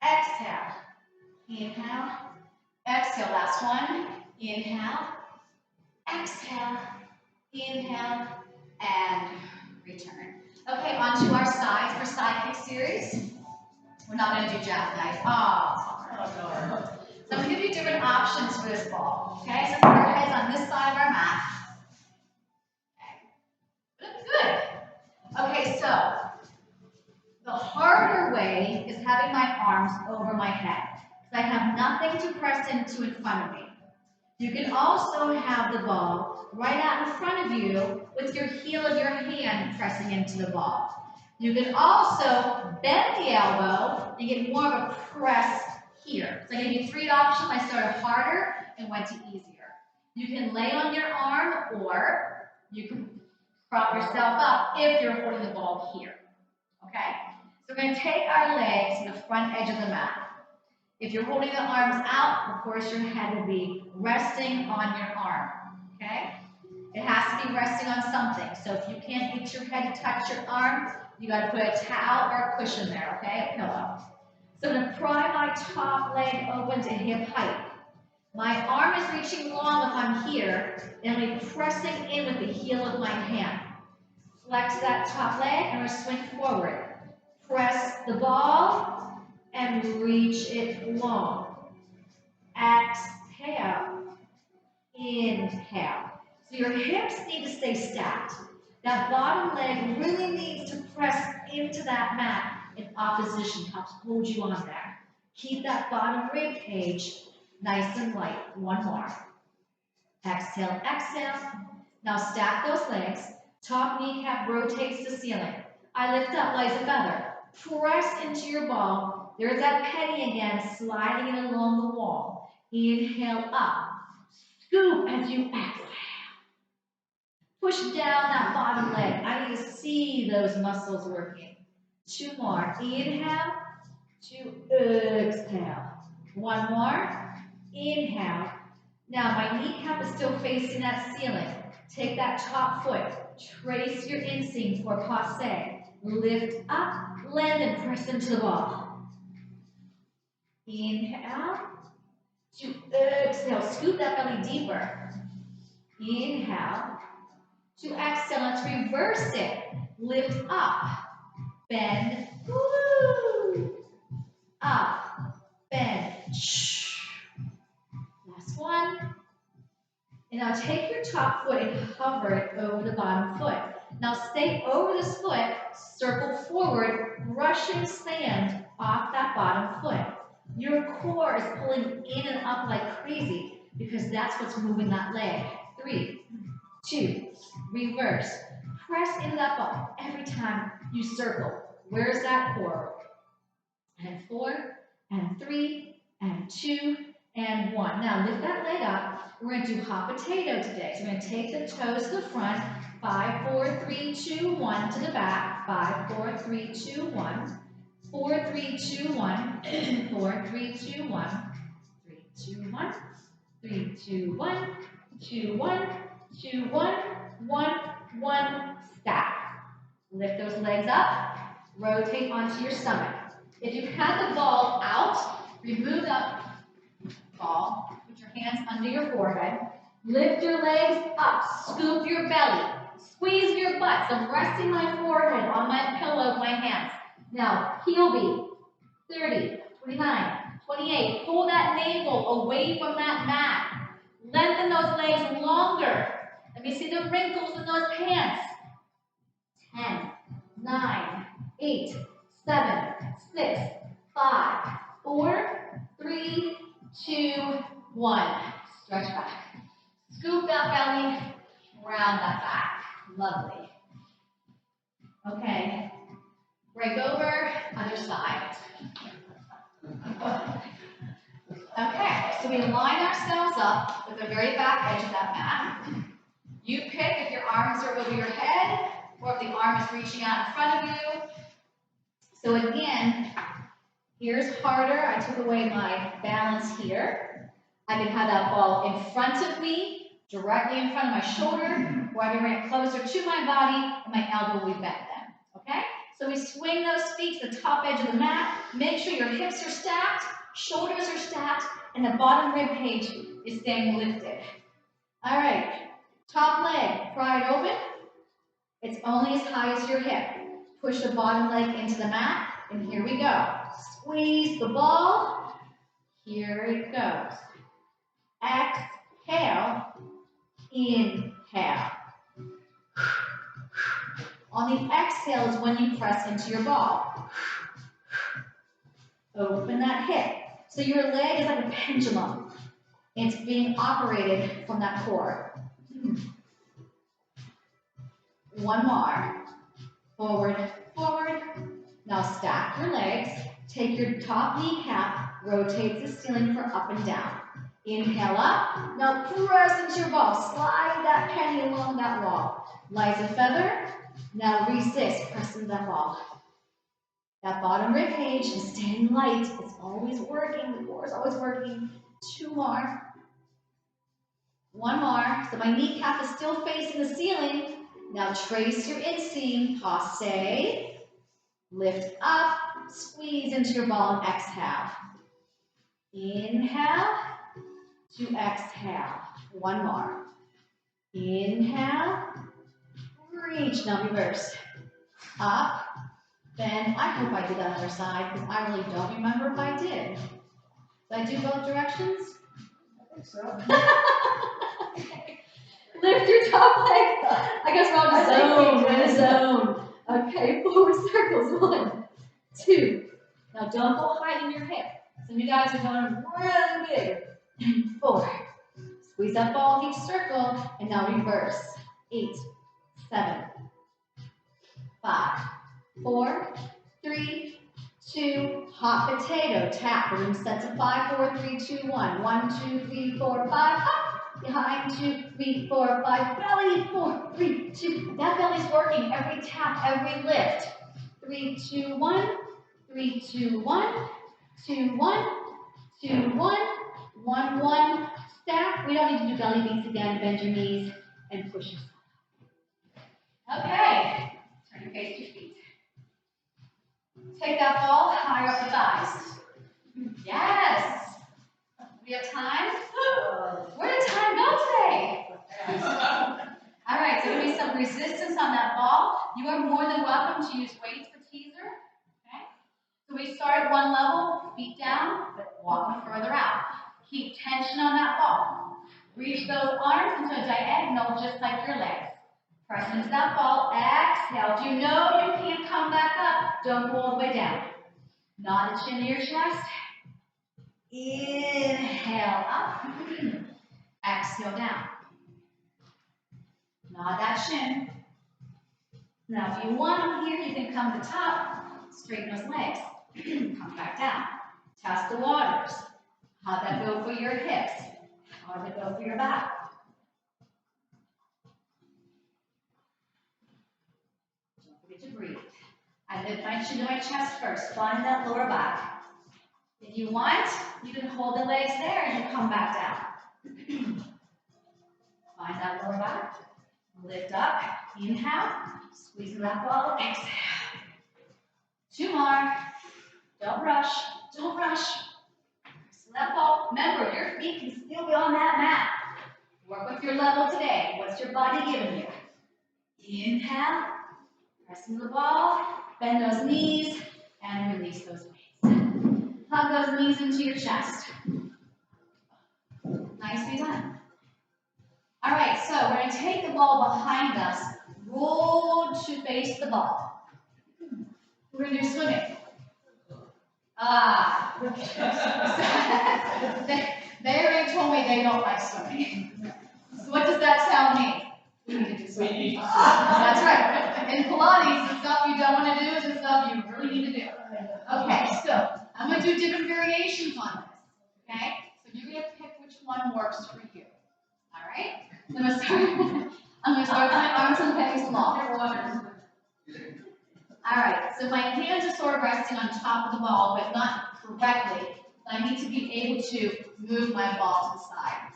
Exhale. Inhale. Exhale. Last one. Inhale. Exhale. Inhale. And return. Okay, on to our sides for side kick series. We're not going to do jackknife. Oh, no. So I'm going to give you different options for this ball. Okay, so put our heads on this side of our mat. Okay. Good. Okay, arms over my head. I have nothing to press into in front of me. You can also have the ball right out in front of you with your heel of your hand pressing into the ball. You can also bend the elbow and get more of a press here. So I gave you 3 options. I started harder and went to easier. You can lay on your arm or you can prop yourself up if you're holding the ball here. Okay? So we're going to take our legs to the front edge of the mat. If you're holding the arms out, of course your head will be resting on your arm. Okay? It has to be resting on something. So if you can't get your head to touch your arm, you got to put a towel or a cushion there, okay? A pillow. So I'm going to pry my top leg open to hip height. My arm is reaching long if I'm here, and I'll be pressing in with the heel of my hand. Flex that top leg, and we're swing forward. Press the ball, and reach it long. Exhale. Inhale. So your hips need to stay stacked. That bottom leg really needs to press into that mat in opposition, helps hold you on there. Keep that bottom rib cage nice and light. One more. Exhale, exhale. Now stack those legs. Top kneecap rotates to ceiling. I lift up, lies a feather. Press into your ball. There's that penny again, sliding it along the wall. Inhale up. Scoop as you exhale. Push down that bottom leg. I need to see those muscles working. 2 more. Inhale. 2. Exhale. 1 more. Inhale. Now my kneecap is still facing that ceiling. Take that top foot. Trace your inseam for passe. Lift up. Lengthen. Press into the ball. Inhale. 2. Exhale. Scoop that belly deeper. Inhale. 2. Exhale. Let's reverse it. Lift up. Bend. Woo. Up. Bend. Last one. And now take your top foot and hover it over the bottom foot. Now stay over this foot, circle forward, brushing sand off that bottom foot. Your core is pulling in and up like crazy because that's what's moving that leg. 3, 2, reverse. Press into that ball every time you circle. Where's that core? And 4, and 3, and 2, and 1. Now lift that leg up. We're going to do hot potato today. So we're going to take the toes to the front. 5, 4, 3, 2, 1 to the back. 5, 4, 3, 2, 1. 4, 3, 2, 1. 4, 3, 2, 1. 3, 2, 1. 3, 2, 1. 2, 1. 2, 1. 1, 1. Stack. Lift those legs up. Rotate onto your stomach. If you have the ball out, remove that ball. Put your hands under your forehead. Lift your legs up. Scoop your belly. Squeeze your butt. So I'm resting my forehead on my pillow with my hands. Now, heel beat. 30, 29, 28. Pull that navel away from that mat. Lengthen those legs longer. Let me see the wrinkles in those pants. 10, 9, 8, 7, 6, 5, 4, 3, 2, 1. Stretch back. Scoop that belly, round that back. Lovely. Okay. Break over, other side. Okay, so we line ourselves up with the very back edge of that mat. You pick if your arms are over your head or if the arm is reaching out in front of you. So again, here's harder. I took away my balance here. I can have that ball in front of me, directly in front of my shoulder, or I can bring it closer to my body and my elbow will be bent then. Okay? So we swing those feet to the top edge of the mat. Make sure your hips are stacked, shoulders are stacked, and the bottom rib cage is staying lifted. All right. Top leg, pry it open. It's only as high as your hip. Push the bottom leg into the mat, and here we go. Squeeze the ball. Here it goes. Exhale. Inhale. On the exhale is when you press into your ball. Open that hip. So your leg is like a pendulum. It's being operated from that core. One more. Forward, forward. Now stack your legs. Take your top kneecap, rotate the ceiling for up and down. Inhale up. Now press into your ball. Slide that penny along that wall. Light as a feather. Now resist. Press into that ball. That bottom rib cage is staying light. It's always working. The core is always working. Two more. One more. So my kneecap is still facing the ceiling. Now trace your inseam. Passe. Lift up. Squeeze into your ball and exhale. Inhale to exhale. One more. Inhale. Reach. Now reverse. Up. Bend. I hope I did that other side because I really don't remember if I did. Did I do both directions? I think so. Lift your top leg. I guess we're all just in a zone. Okay, 4 circles. 1, 2. Now don't go high in your hip. Some of you guys are going really big. 4. Squeeze that ball in each circle. And now reverse. 8, 7, 5, 4, 3, 2. Hot potato. Tap. We're going to set to 5, 4, 3, 2, 1. 1, 2, 3, 4, 5. Up. Behind. 2, 3, 4, 5. Belly. 4, 3, 2. That belly's working. Every tap, every lift. 3, 2, 1. 3, 2, 1. 2, 1. 2, 1. 1, 1. Stack. We don't need to do belly beats again. Bend your knees and push yourself. Okay. Turn your face to your feet. Take that ball higher up the thighs. Yes. We have time? Where did time go today? All right, so there'll be some resistance on that ball. You are more than welcome to use weights for teaser. Okay? So we start at one level, feet down, but walk them further out. Keep tension on that ball. Reach those arms into a diagonal just like your legs. Press into that ball. Exhale. If you know you can't come back up, don't go all the way down. Nod the chin to your chest. Inhale up. Exhale down. Nod that chin. Now if you want here, you can come to the top. Straighten those legs. Come back down. Test the waters. How'd that go for your hips? How'd it go for your back? To breathe. I lift my chin to my chest first. Find that lower back. If you want, you can hold the legs there and you come back down. Find that lower back. Lift up. Inhale. Squeeze that ball. Exhale. 2 more. Don't rush. Don't rush. So that ball. Remember, your feet can still be on that mat. Work with your level today. What's your body giving you? Inhale. Press into the ball, bend those knees, and release those weights. Hug those knees into your chest. Nicely done. All right, so we're going to take the ball behind us, roll to face the ball. We're going to do swimming. They already told me they don't like swimming. So what does that tell me? We need to do swimming. That's right. In Pilates, the stuff you don't want to do is the stuff you really need to do. Okay, so I'm going to do different variations on this. Okay? So you're going to pick which one works for you. All right? So I'm going to start with my arms and legs long. All right, so my hands are sort of resting on top of the ball, but not correctly. I need to be able to move my ball to the side.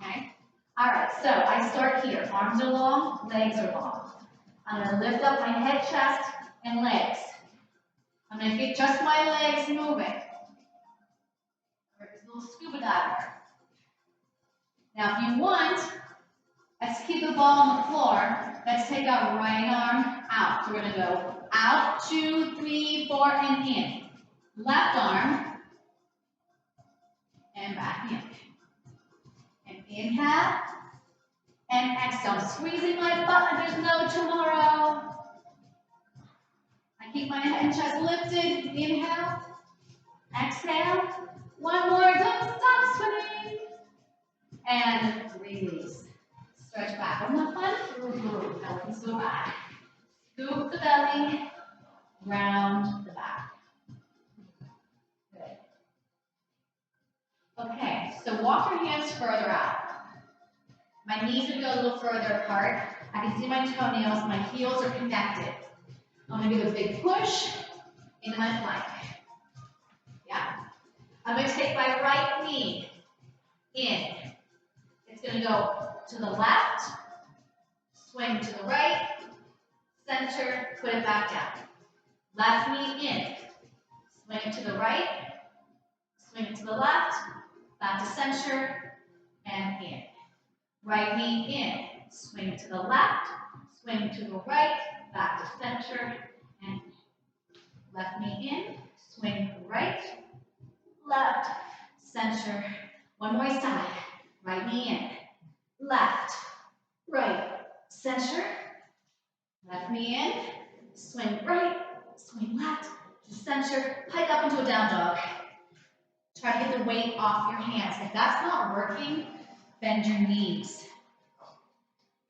Okay? All right, so I start here. Arms are long, legs are long. I'm going to lift up my head, chest, and legs. I'm going to get just my legs moving. There's a little scuba diver. Now, if you want, let's keep the ball on the floor. Let's take our right arm out. So we're going to go out, 2, 3, 4, and in. Left arm, and back in. And inhale, and exhale. I'm squeezing my butt like there's no tomorrow. I keep my head and chest lifted. Inhale, Exhale. One more, don't stop swimming. And release. Stretch back. Wasn't that fun? Now we can go back. Scoop the belly, round the back. Good. Okay, so walk your hands further out. My knees would go a little further apart. I can see my toenails, my heels are connected. I'm gonna give a big push into my flank. Yeah. I'm gonna take my right knee in. It's gonna go to the left, swing to the right, center, put it back down. Left knee in, swing it to the right, swing it to the left, back to center, and in. Right knee in, swing it to the left, swing to the right, back to center, and in. Left knee in, swing to the right, left, center. One more side. Right knee in, left, right, center. Left knee in, swing right, swing left, to center, pike up into a down dog. Try to get the weight off your hands. If that's not working, bend your knees.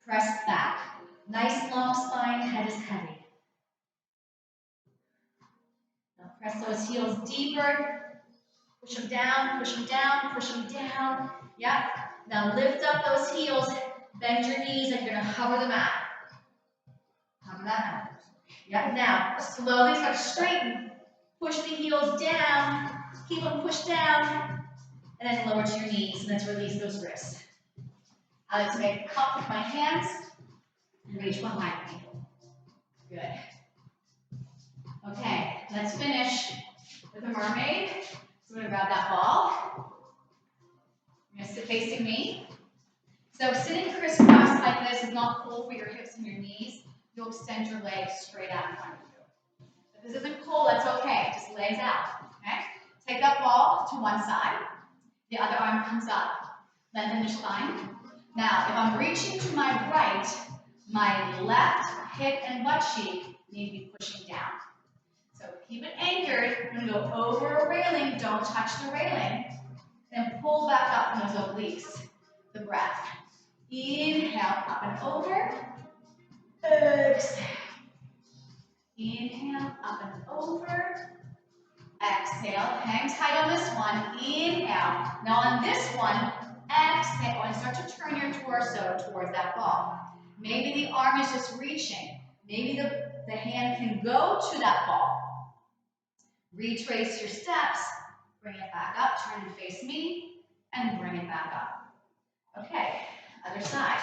Press back. Nice long spine, head is heavy. Now press those heels deeper. Push them down, push them down, push them down. Yep. Now lift up those heels, bend your knees like you're gonna hover the mat. Hover that mat. Yep. Now slowly start to straighten. Push the heels down, keep them pushed down, and then lower to your knees, and let's release those wrists. I like to make a cup with my hands and reach behind me. Good. Okay, let's finish with a mermaid. So I'm gonna grab that ball. You're gonna sit facing me. So sitting crisscross like this is not cool for your hips and your knees. You'll extend your legs straight out in front of you. If this isn't cool, that's okay. Just legs out. Okay? Take that ball to one side. The other arm comes up. Lengthen your spine. Now, if I'm reaching to my right, my left hip and butt cheek need to be pushing down. So keep it anchored. I'm going to go over a railing. Don't touch the railing. Then pull back up from those obliques. The breath. Inhale, up and over. Exhale. Inhale, up and over. Exhale. Hang tight on this one. Inhale. Now on this one, exhale. And start to turn your torso towards that ball. Maybe the arm is just reaching. Maybe the hand can go to that ball. Retrace your steps. Bring it back up. Turn and face me. And bring it back up. Okay. Other side.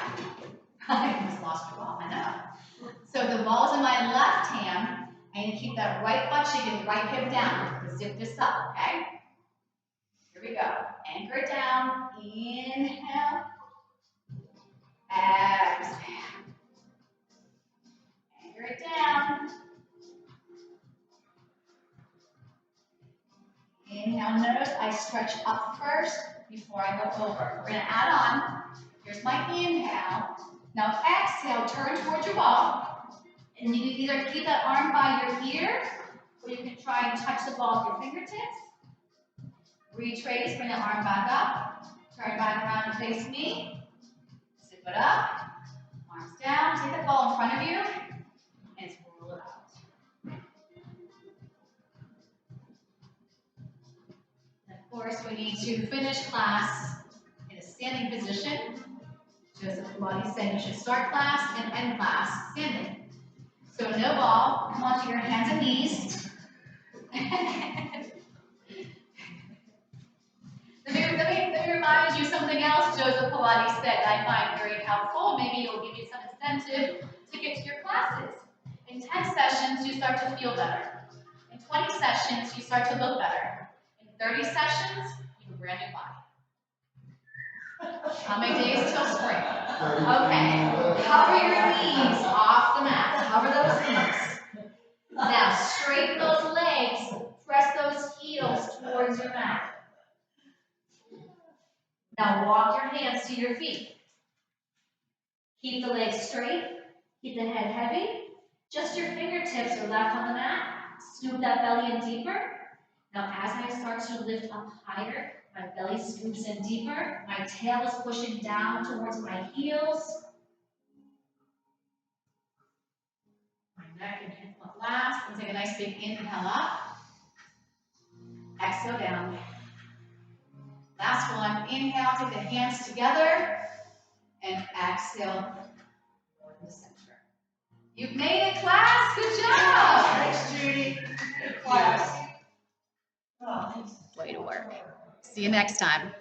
I almost lost your ball. I know. So the ball's in my left hand. I need to keep that right butt cheek and right hip down. Zip this up, okay? Here we go. Anchor it down. Inhale. Exhale. Anchor it down. Inhale. Notice I stretch up first before I go over. We're going to add on. Here's my inhale. Now exhale. Turn towards your ball. And you can either keep that arm by your ear, or you can try and touch the ball with your fingertips. Retrace, bring the arm back up. Turn back around and face me. Zip it up. Arms down. Take the ball in front of you. And swirl it out. And of course, we need to finish class in a standing position. Joseph Pilates said you should start class and end class standing. So no ball, come onto your hands and knees. Let me remind you something else Joseph Pilates said I find very helpful. Maybe it'll give you some incentive to get to your classes. In 10 sessions, you start to feel better. In 20 sessions, you start to look better. In 30 sessions, you have a brand new body. How many days till spring? Okay. Hover your knees off the mat. Hover those knees. Now straighten those legs. Press those heels towards your mat. Now walk your hands to your feet. Keep the legs straight. Keep the head heavy. Just your fingertips are left on the mat. Scoop that belly in deeper. Now, as I start to lift up higher, my belly scoops in deeper, my tail is pushing down towards my heels. My neck and hip flip last. And take a nice big inhale up. Exhale down. Last one. Inhale, take the hands together. And exhale to the center. You've made it, class. Good job. Thanks, Judy. Good class. Way to work. See you next time.